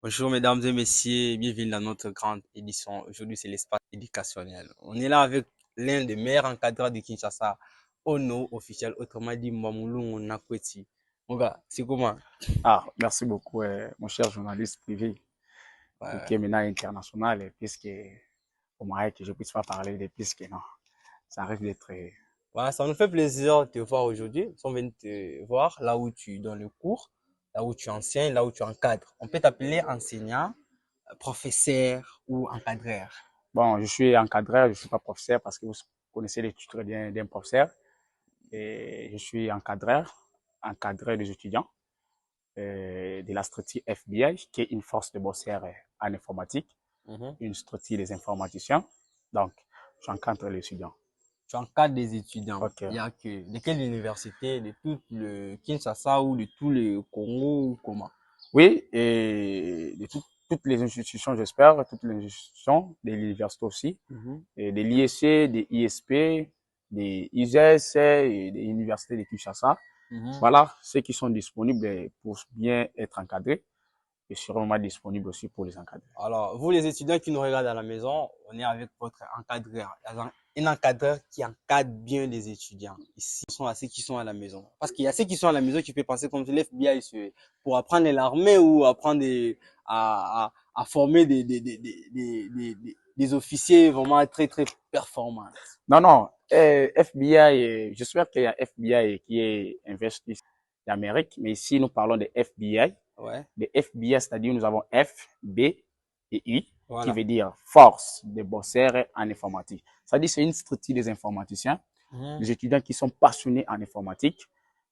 Bonjour mesdames et messieurs, bienvenue dans notre grande édition. Aujourd'hui, c'est l'espace éducationnel. On est là avec l'un des meilleurs encadreurs de Kinshasa, Ono officiel, autrement dit Mamoulou Nakweti. Mon gars, c'est comment? Merci beaucoup, mon cher journaliste privé, et qui Ouais. est maintenant international, puisque au moins que je puisse pas parler de puisque non, ça risque d'être. Ouais, ça nous fait plaisir de te voir aujourd'hui. On vient de te voir là où tu donnes le cours, là où tu enseignes, là où tu encadres. On peut t'appeler enseignant, professeur ou encadreur. Bon, je suis encadreur, je suis pas professeur parce que vous connaissez les titres d'un professeur. Et je suis encadreur des étudiants de la structure FBI, qui est une force de bosseurs en informatique, Mhm. une structure des informaticiens. Donc, j'encadre les étudiants. Tu encadres des étudiants. Ok. Il y a que de quelle université, de tout le Kinshasa ou de tout le Congo ou comment? Oui, et de toutes les institutions, j'espère, toutes les institutions, de l'université aussi, Mhm. et de l'IEC, des ISP, des ISES et des universités de Kinshasa. Mhm. Voilà, ceux qui sont disponibles pour bien être encadrés et sûrement disponibles aussi pour les encadrer. Alors, vous les étudiants qui nous regardent à la maison, on est avec votre encadreur. Un encadreur qui encadre bien les étudiants. Ici, ce sont à ceux qui sont à la maison. Parce qu'il y a ceux qui sont à la maison qui peuvent penser comme l'FBI pour apprendre l'armée ou apprendre à former des officiers vraiment très, très performants. Non, non, FBI, j'espère qu'il y a FBI qui est investi d'Amérique, mais ici nous parlons de FBI. Ouais, De FBI, c'est-à-dire nous avons F, B et I, qui voilà. veut dire force de bosseurs en informatique. C'est-à-dire c'est une structure des informaticiens, Mhm. des étudiants qui sont passionnés en informatique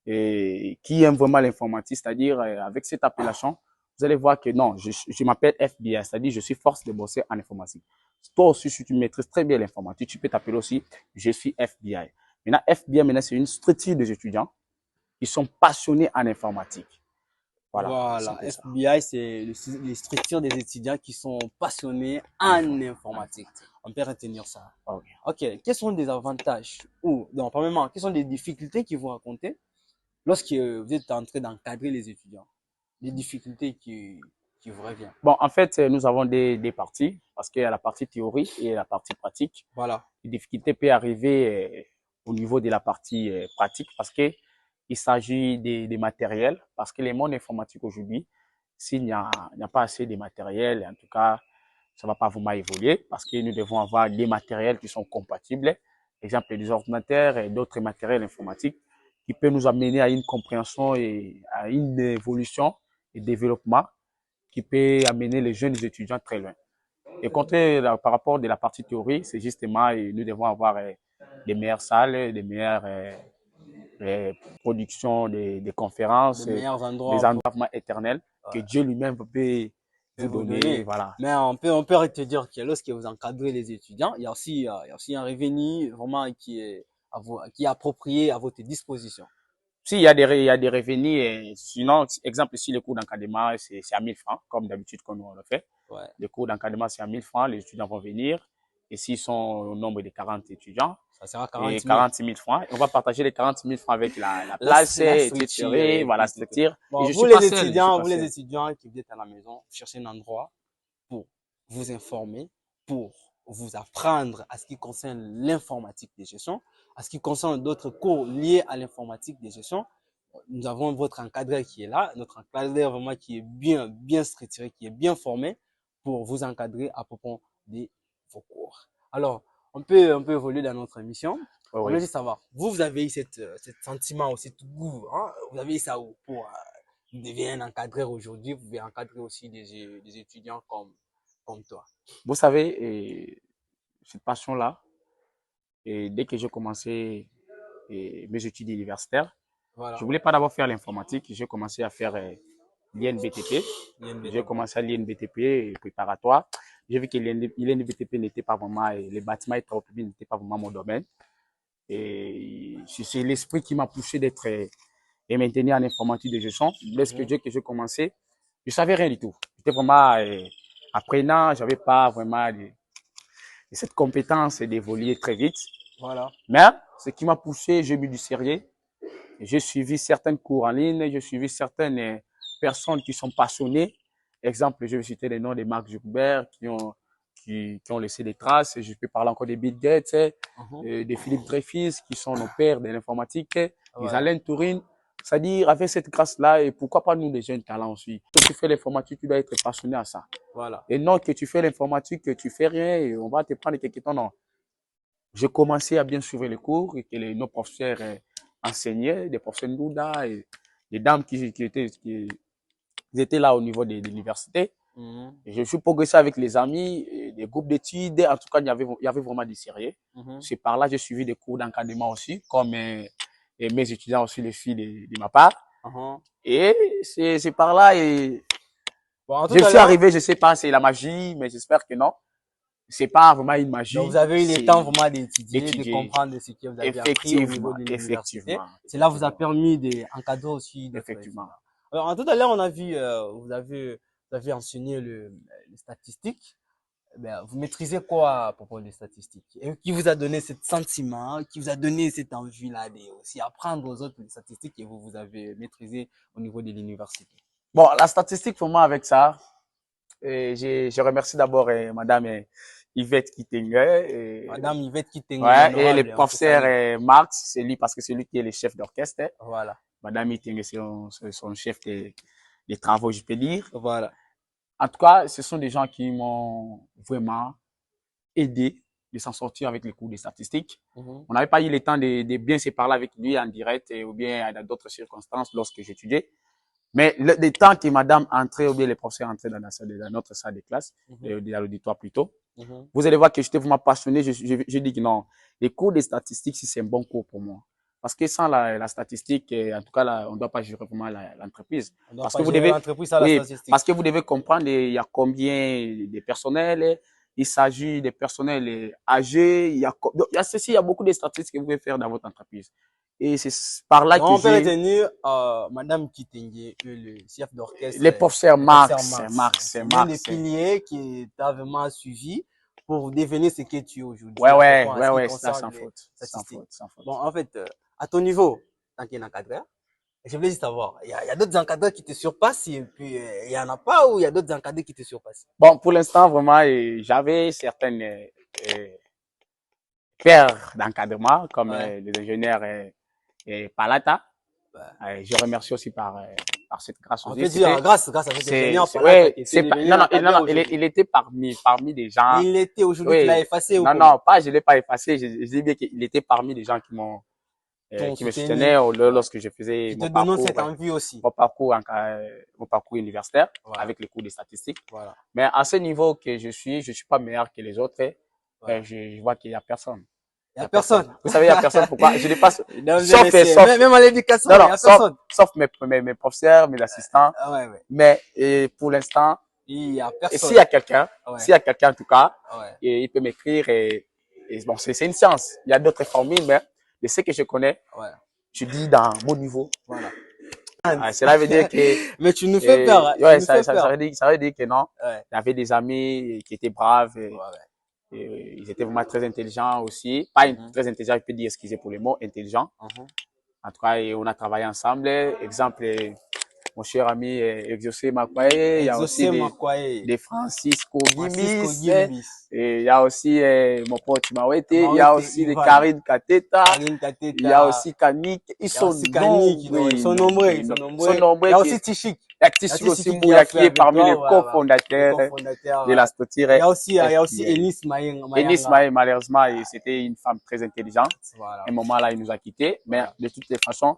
et qui aiment vraiment l'informatique, c'est-à-dire avec cette appellation, vous allez voir que non, je m'appelle FBI, c'est-à-dire je suis force de bosser en informatique. Toi aussi, si tu maîtrises très bien l'informatique, tu peux t'appeler aussi je suis FBI. Maintenant, FBI, maintenant, c'est une structure des étudiants qui sont passionnés en informatique. Voilà, c'est un Voilà, peu ça. FBI, c'est les structures des étudiants qui sont passionnés en En informatique. informatique. On peut retenir ça. Ok. Ok, quels sont les avantages ou, non, premièrement, quelles sont les difficultés qui vous racontez lorsque vous êtes en train d'encadrer les étudiants? Les difficultés qui vous reviennent. Bon, en fait, nous avons des parties, parce qu'il y a la partie théorie et la partie pratique. Voilà. Les difficultés peuvent arriver au niveau de la partie pratique, parce que il s'agit des matériels, parce que les mondes informatiques aujourd'hui, il n'y a pas assez de matériel, en tout cas, ça va pas vraiment évoluer, parce que nous devons avoir des matériels qui sont compatibles, exemple des ordinateurs et d'autres matériels informatiques, qui peuvent nous amener à une compréhension et à une évolution et développement qui peut amener les jeunes étudiants très loin. Et par rapport de la partie théorie, c'est justement, nous devons avoir des meilleures salles, des meilleures productions, des Les conférences, meilleurs des endroits pour endroits éternels que Dieu lui-même peut vous vous donner. donner. Voilà. Mais on peut te dire que lorsque vous encadrez les étudiants, il y a aussi un revenu vraiment qui est approprié à votre disposition. S'il y a des revenus, sinon, exemple, si le cours d'encadrement, c'est à 1000 francs, comme d'habitude, qu'on nous le fait. Ouais. Le cours d'encadrement, c'est à 1000 francs, les étudiants vont venir. Et s'ils sont au nombre de 40 étudiants, Ça sera et 40 000. 46 000 francs. Et on va partager les 46 000 francs avec la La, place, la structure, etc. Voilà, etc. c'est-à-dire. Et Bon, je suis pas seul, je suis vous pas les seul. étudiants qui vous êtes à la maison, cherchez un endroit pour vous informer, pour vous apprendre à ce qui concerne l'informatique de gestion, à ce qui concerne d'autres cours liés à l'informatique de gestion. Nous avons votre encadreur qui est là, notre encadreur vraiment qui est bien structuré, qui est bien formé pour vous encadrer à propos de vos cours. Alors, on peut évoluer dans notre émission. Oui, On veut oui. juste savoir, vous avez eu cette sentiment ou cette goût, hein? Vous avez eu ça où pour devenir un encadreur aujourd'hui, vous pouvez encadrer aussi des étudiants comme toi. Vous savez, cette passion-là, et dès que j'ai commencé mes études universitaires, je Voilà, voulais pas d'abord faire l'informatique, j'ai commencé à faire l'INBTP. J'ai l'INBTP. commencé à l'INBTP préparatoire. J'ai vu que l'INBTP n'était pas vraiment, les bâtiments électropublics n'étaient pas vraiment mon domaine. Et c'est l'esprit qui m'a poussé d'être et maintenir en informatique de gestion. Dès Mhm. que j'ai commencé, je savais rien du tout. J'étais vraiment apprenant, j'avais pas vraiment cette compétence d'évoluer très vite. Voilà. Mais ce qui m'a poussé, j'ai mis du sérieux. J'ai suivi certains cours en ligne, j'ai suivi certaines personnes qui sont passionnées Exemple, je vais citer les noms des Mark Zuckerberg qui ont laissé des traces. Je peux parler encore des Bill Gates, des Philippe Dreyfus, qui sont nos pères de l'informatique, des Alain Tourine. C'est-à-dire, avec cette grâce-là, et pourquoi pas nous, les jeunes talents aussi. Quand tu fais l'informatique, tu dois être passionné à ça. Voilà. Et non que tu fais l'informatique, que tu fais rien, et on va te prendre quelques temps, non. J'ai commencé à bien suivre les cours, et que nos professeurs enseignaient, des professeurs Ndouda, et des dames qui étaient là au niveau de l'université. Et je suis progressé avec les amis, des groupes d'études. En tout cas, il y avait vraiment des sérieux. C'est par là que j'ai suivi des cours d'encadrement aussi, comme et mes étudiants aussi, les filles de ma part. Et c'est par là. Et bon, je suis arrivé, je sais pas, c'est la magie, mais j'espère que non. C'est pas vraiment une magie. Donc, vous avez eu le temps vraiment d'étudier, de comprendre ce que vous avez appris au niveau de l'université. Cela vous a permis d'encadrer aussi. Effectivement. Alors, tout à l'heure, on a vu, vous avez enseigné les statistiques. Ben, vous maîtrisez quoi à propos des statistiques? Et qui vous a donné ce sentiment, qui vous a donné cette envie-là de aussi apprendre aux autres les statistiques et vous avez maîtrisé au niveau de l'université? Bon, la statistique pour moi avec ça, je remercie d'abord Madame Yvette Kitenge. Madame Yvette Kitenge. Ouais, et le professeur Marx, c'est lui parce que c'est lui qui est le chef d'orchestre. Voilà. Madame Kitenge, c'est son chef des travaux, je peux dire. Voilà. En tout cas, ce sont des gens qui m'ont vraiment aidé de s'en sortir avec les cours de statistiques. On n'avait pas eu le temps de bien se parler avec lui en direct ou bien dans d'autres circonstances lorsque j'étudiais. Mais le temps que madame entrait ou bien les professeurs entraient dans notre salle de classe, dans l'auditoire plutôt, vous allez voir que j'étais vraiment passionné. Je dis que non, les cours de statistiques, c'est un bon cours pour moi. Parce que sans la statistique, en tout cas, là, on ne doit pas gérer vraiment l'entreprise. Parce que vous devez comprendre, il y a combien de personnel, il s'agit des personnels âgés, il y a beaucoup de statistiques que vous pouvez faire dans votre entreprise. Et c'est par là que on peut retenir Madame Kitenge, le chef d'orchestre. Les professeurs Marx. C'est un des piliers qui t'a vraiment suivi pour devenir ce que tu es aujourd'hui. Ouais, ça sans faute. Bon, en fait, à ton niveau, tant qu'encadreur, je voulais juste savoir, il y a d'autres encadreurs qui te surpassent et puis il y en a pas ou il y a d'autres encadreurs qui te surpassent? Bon, pour l'instant, vraiment, j'avais certaines paires d'encadrement comme les ingénieurs Palata. Je remercie aussi par cette grâce aussi. On peut dire grâce à cet ingénieur Palata. Non, il était parmi des gens. Il était aujourd'hui, tu l'as effacé ou non, pas, je l'ai pas effacé. Je dis bien qu'il était parmi des gens qui me soutenaient lorsque je faisais mon parcours. Cette envie aussi. Mon parcours universitaire avec les cours de statistiques. Voilà. Mais à ce niveau que je suis pas meilleur que les autres. Je vois qu'il y a personne. Il y a personne. Vous savez, il y a personne. Pourquoi? Je n'ai pas, sauf même à l'éducation, il y a personne. Sauf mes professeurs, mes assistants. Mais, pour l'instant, il y a personne. S'il y a quelqu'un, en tout cas, il peut m'écrire et bon, c'est une science. Il y a d'autres formules, mais de ce que je connais, je dis dans mon niveau. Voilà. Cela veut dire que. Mais tu nous fais peur. Ça veut dire que non. J'avais des amis qui étaient braves. Ils étaient vraiment très intelligents aussi. Pas très intelligents, je peux dire, excusez pour les mots, intelligents. En tout cas, on a travaillé ensemble. Exemple, mon cher ami Exaucé Makwaye. Il y a aussi des Francisco Gimis. Et il y a aussi mon pote Mawete. Il y a aussi des Karine Kateta. Il y a aussi Kanik. Ils sont nombreux. Il y a aussi Tichik. Tichik aussi, qui est parmi les cofondateurs de la structure. Il y a aussi Enis Maïng. Enis Maïng, malheureusement, c'était une femme très intelligente. À un moment-là, il nous a quittés. Mais de toutes les façons,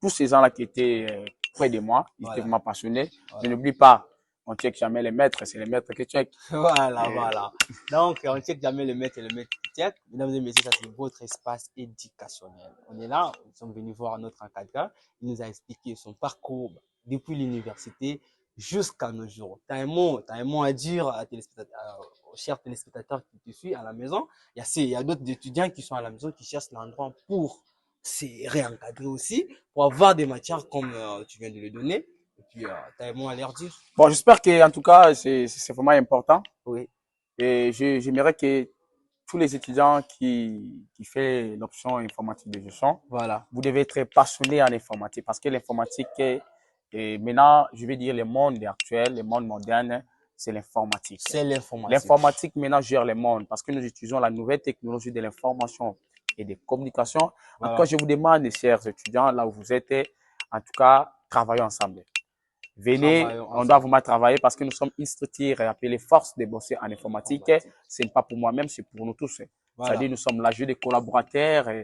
tous ces gens-là qui étaient près de moi, ils étaient vraiment passionnés. Je n'oublie pas, on ne check jamais les maîtres, c'est les maîtres qui check. Voilà. Donc, on ne check jamais les maîtres et les maîtres qui check. Mesdames et messieurs, ça c'est votre espace éducationnel. On est là, nous sommes venus voir notre encadreur. Il nous a expliqué son parcours depuis l'université jusqu'à nos jours. Tu as un mot à dire aux chers téléspectateurs qui te suivent à la maison. Il y a d'autres étudiants qui sont à la maison, qui cherchent l'endroit pour se réencadrer aussi, pour avoir des matières comme tu viens de le donner. Et puis, tu as un mot à leur dire. Bon, j'espère que, en tout cas, c'est vraiment important. Oui. Et j'aimerais que tous les étudiants qui font l'option informatique de gestion, voilà, vous devez être passionné en informatique parce que l'informatique Et maintenant, je vais dire le monde actuel, le monde moderne, c'est l'informatique. C'est l'informatique. L'informatique maintenant gère le monde parce que nous utilisons la nouvelle technologie de l'information et des communications. Voilà. En tout cas, je vous demande, chers étudiants, là où vous êtes, en tout cas, travaillons ensemble. Venez, on doit vraiment travailler parce que nous sommes une structure appelée Force de bosser en informatique. Ce n'est pas pour moi-même, c'est pour nous tous. Voilà. C'est-à-dire, nous sommes là, des collaborateurs et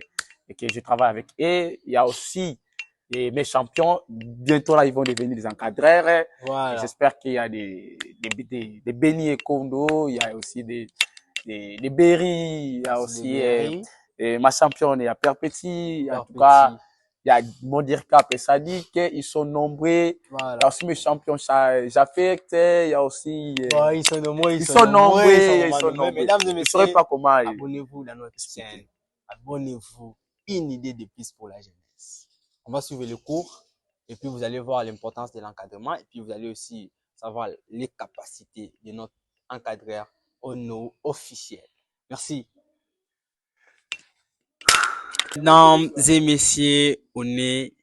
que je travaille avec eux. Il y a aussi mes champions. Bientôt, là, ils vont devenir des encadreurs. Voilà. J'espère qu'il y a des Benny et Kondo. Il y a aussi des Berry. Il y a aussi ma championne, il y a Perpéti. En tout cas, il y a Mondir Cap et Sadik, ils sont nombreux. Voilà. Il y a aussi mes champions J'affecte, il y a aussi. Ils sont nombreux, ils sont nombreux. Mesdames et Je ne messieurs, saurais pas comment. Abonnez-vous dans notre chaîne. Abonnez-vous. Une idée de plus pour la jeunesse. On va suivre le cours et puis vous allez voir l'importance de l'encadrement et puis vous allez aussi savoir les capacités de notre encadreur officiel. Merci. Mesdames et messieurs, on est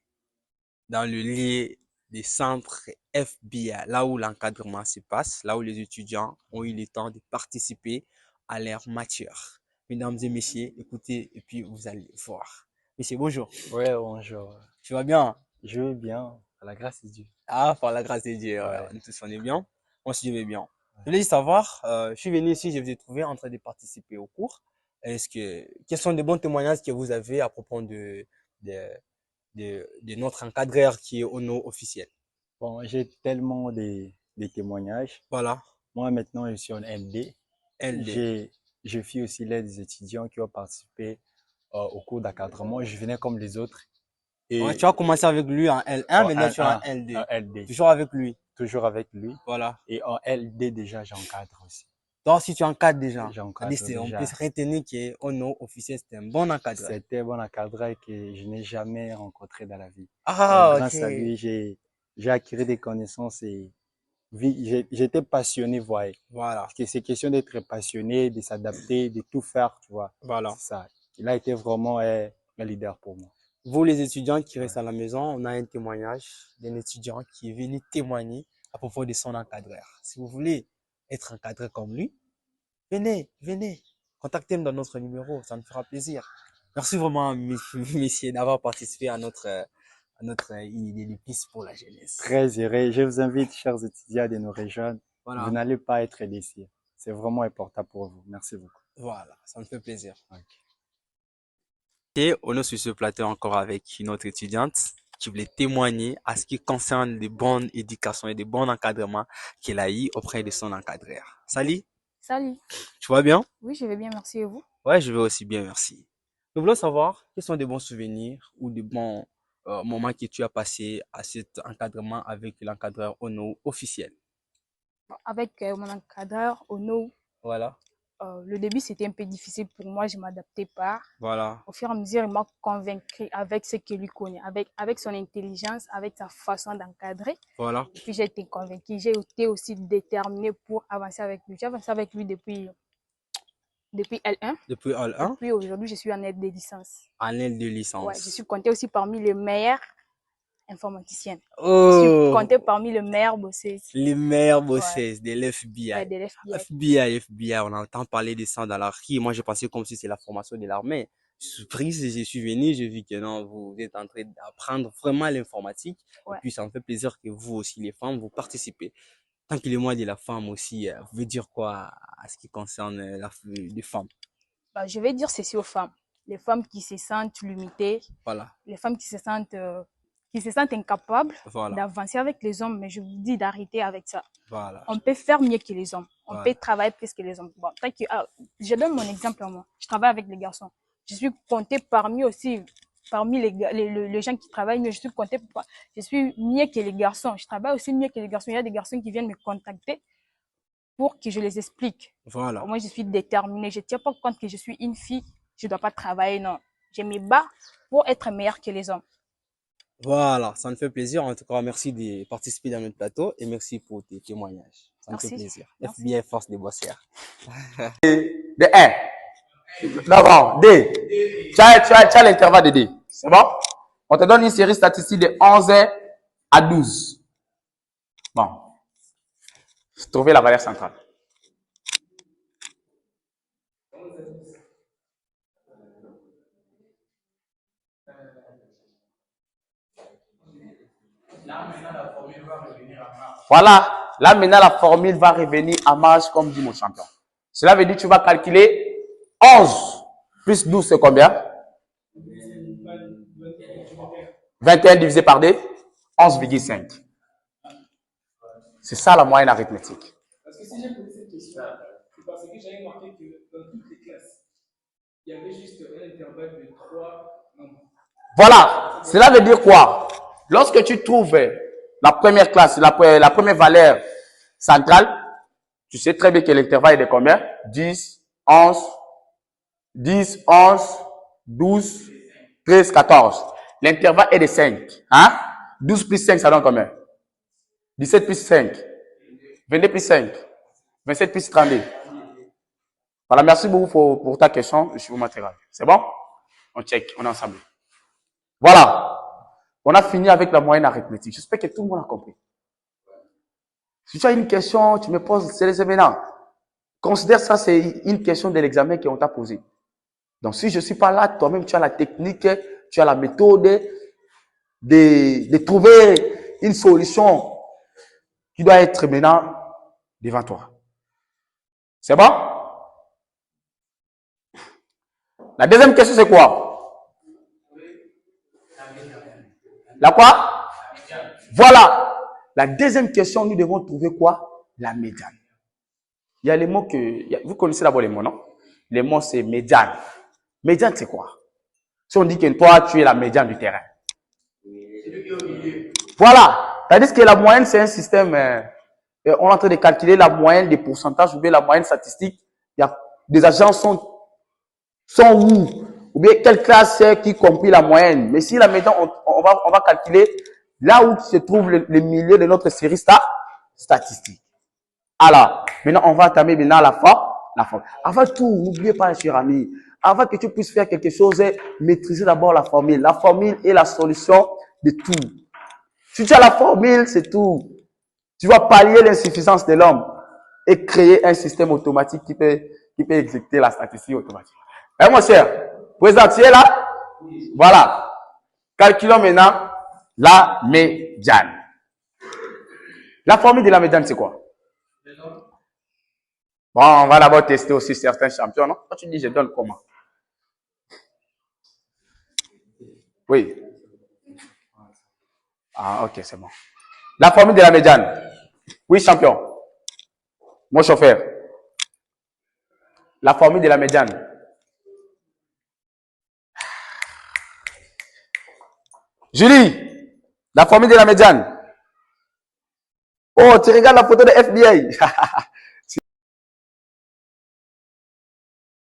dans le lieu des centres FBI, là où l'encadrement se passe, là où les étudiants ont eu le temps de participer à leur matière. Mesdames et messieurs, écoutez et puis vous allez voir. Monsieur, bonjour. Ouais, bonjour. Tu vas bien? Je vais bien, par la grâce de Dieu. Ah, par la grâce de Dieu, ouais. Nous tous on est bien. Moi aussi je vais bien. Je voulais savoir, je suis venu ici, je vous ai trouvé en train de participer au cours. Quels sont les bons témoignages que vous avez à propos de notre encadreur qui est Ono officiel? Bon, j'ai tellement des témoignages. Voilà. Moi, maintenant, je suis en LD. Je fais aussi l'aide des étudiants qui ont participé au cours d'encadrement. Je venais comme les autres. Et ouais, tu as commencé avec lui en L1, maintenant tu es en LD. En LD. Toujours avec lui. Toujours avec lui. Voilà. Et en LD, déjà, j'encadre aussi. Donc, si tu encadres déjà, j'encadre déjà. On peut se retenir qu'Ono officiel, c'était un bon encadreur. C'était un bon encadreur que je n'ai jamais rencontré dans la vie. Ah, grâce à lui, j'ai acquis des connaissances et j'étais passionné, voyez. Voilà. Parce que c'est question d'être passionné, de s'adapter, de tout faire, tu vois. Voilà. C'est ça. Il a été vraiment un leader pour moi. Vous, les étudiants qui restent à la maison, on a un témoignage d'un étudiant qui est venu témoigner à propos de son encadreur. Si vous voulez être encadré comme lui, venez. Contactez-nous dans notre numéro, ça nous fera plaisir. Merci vraiment, messieurs, d'avoir participé à notre idée de piste pour la jeunesse. Très heureux. Je vous invite, chers étudiants, de nous rejoindre. Voilà. Vous n'allez pas être déçus. C'est vraiment important pour vous. Merci beaucoup. Voilà, ça me fait plaisir. Okay. Et on est sur ce plateau encore avec une autre étudiante qui voulait témoigner à ce qui concerne les bonnes éducations et les bons encadrements qu'elle a eu auprès de son encadreur. Salut. Salut. Tu vas bien? Oui, je vais bien, merci. Et vous? Ouais, je vais aussi bien, merci. Nous voulons savoir quels sont des bons souvenirs ou des bons moments que tu as passés à cet encadrement avec l'encadreur Ono officiel. Avec mon encadreur Ono. Voilà. Le début, c'était un peu difficile pour moi, je ne m'adaptais pas. Voilà. Au fur et à mesure, il m'a convaincu avec ce qu'il lui connaît, avec son intelligence, avec sa façon d'encadrer. Voilà. Et puis, j'ai été convaincue. J'ai été aussi déterminée pour avancer avec lui. J'ai avancé avec lui depuis L1. Depuis L1. Puis aujourd'hui, je suis en aide de licence. En aide de licence. Ouais, je suis comptée aussi parmi les meilleurs informaticiennes. Oh. Je suis comptée parmi les meilleurs bosseuses. Les meilleurs bosseuses de l'FBI. Ouais, de l'FBI. FBI, on entend parler de ça dans l'armée. Moi, je pensais comme si c'est la formation de l'armée. Surprise, je suis venu, j'ai vu que non, vous êtes en train d'apprendre vraiment l'informatique. Ouais. Et puis, ça me fait plaisir que vous aussi, les femmes, vous participez. Tant qu'il est mois de la femme aussi, vous voulez dire quoi à ce qui concerne les femmes? Bah, je vais dire ceci aux femmes. Les femmes qui se sentent limitées. Voilà. Les femmes qui se sentent incapables voilà. d'avancer avec les hommes, mais je vous dis d'arrêter avec ça. Voilà. On peut faire mieux que les hommes. On voilà. peut travailler plus que les hommes. Bon, je donne mon exemple à moi. Je travaille avec les garçons. Je suis comptée parmi les gens qui travaillent mieux. Je suis mieux que les garçons. Je travaille aussi mieux que les garçons. Il y a des garçons qui viennent me contacter pour que je les explique. Voilà. Moi, je suis déterminée. Je ne tiens pas compte que je suis une fille. Je ne dois pas travailler. Non. Je me bats pour être meilleure que les hommes. Voilà, ça me fait plaisir. En tout cas, merci de participer dans notre plateau et merci pour tes témoignages. Ça merci. me fait plaisir. Merci. FBI Force des bossières. De 1. Non, bon, D. Tu as l'intervalle de D. C'est bon? On te donne une série statistique de 11 à 12. Bon. Trouvez la valeur centrale. Voilà. Là, maintenant, la formule va revenir à marge comme dit mon champion. Cela veut dire que tu vas calculer 11 plus 12, c'est combien? 21 divisé par 2, 11,5. C'est ça la moyenne arithmétique. Parce que si j'ai posé cette question, c'est parce que j'avais remarqué que dans toutes les classes, il y avait juste un intervalle de 3 nombres. Voilà. Cela veut dire quoi? Lorsque tu trouves la première classe, la première valeur centrale, tu sais très bien que l'intervalle est de combien? 10, 11, 12, 13, 14. L'intervalle est de 5. Hein? 12 plus 5, ça donne combien? 17 plus 5. 22 plus 5. 27 plus 32. Voilà, merci beaucoup pour ta question. Je suis vous matériel. C'est bon? On check, on est ensemble. Voilà. On a fini avec la moyenne arithmétique. J'espère que tout le monde a compris. Si tu as une question, tu me poses, c'est les événements. Considère ça, c'est une question de l'examen qu'on t'a posé. Donc, si je ne suis pas là, toi-même, tu as la technique, tu as la méthode de trouver une solution qui doit être maintenant devant toi. C'est bon? La deuxième question, c'est quoi? La quoi? Voilà. La deuxième question, nous devons trouver quoi? La médiane. Il y a les mots que... Vous connaissez d'abord les mots, non? Les mots, c'est médiane. Médiane, c'est quoi? Si on dit que toi, tu es la médiane du terrain. Voilà. C'est-à-dire que la moyenne, c'est un système... on est en train de calculer la moyenne des pourcentages ou bien la moyenne statistique. Il y a des agents sont où? Ou bien quelle classe c'est qui compris la moyenne. Mais si la médiane, on va calculer là où se trouve le milieu de notre série statistique. Alors, maintenant, on va entamer maintenant la forme. Avant tout, n'oubliez pas, cher ami, avant que tu puisses faire quelque chose, maîtriser d'abord la formule. La formule est la solution de tout. Si tu as la formule, c'est tout. Tu vas pallier l'insuffisance de l'homme et créer un système automatique qui peut exécuter la statistique automatique. Hein, mon cher? Président, tu es là? Voilà. Calculons maintenant la médiane. La formule de la médiane, c'est quoi? Bon, on va d'abord tester aussi certains champions, non? Quand tu dis, je donne comment? Oui. Ah, ok, c'est bon. La formule de la médiane. Oui, champion. Mon chauffeur. La formule de la médiane. Julie, la formule de la médiane. Oh, tu regardes la photo de FBI.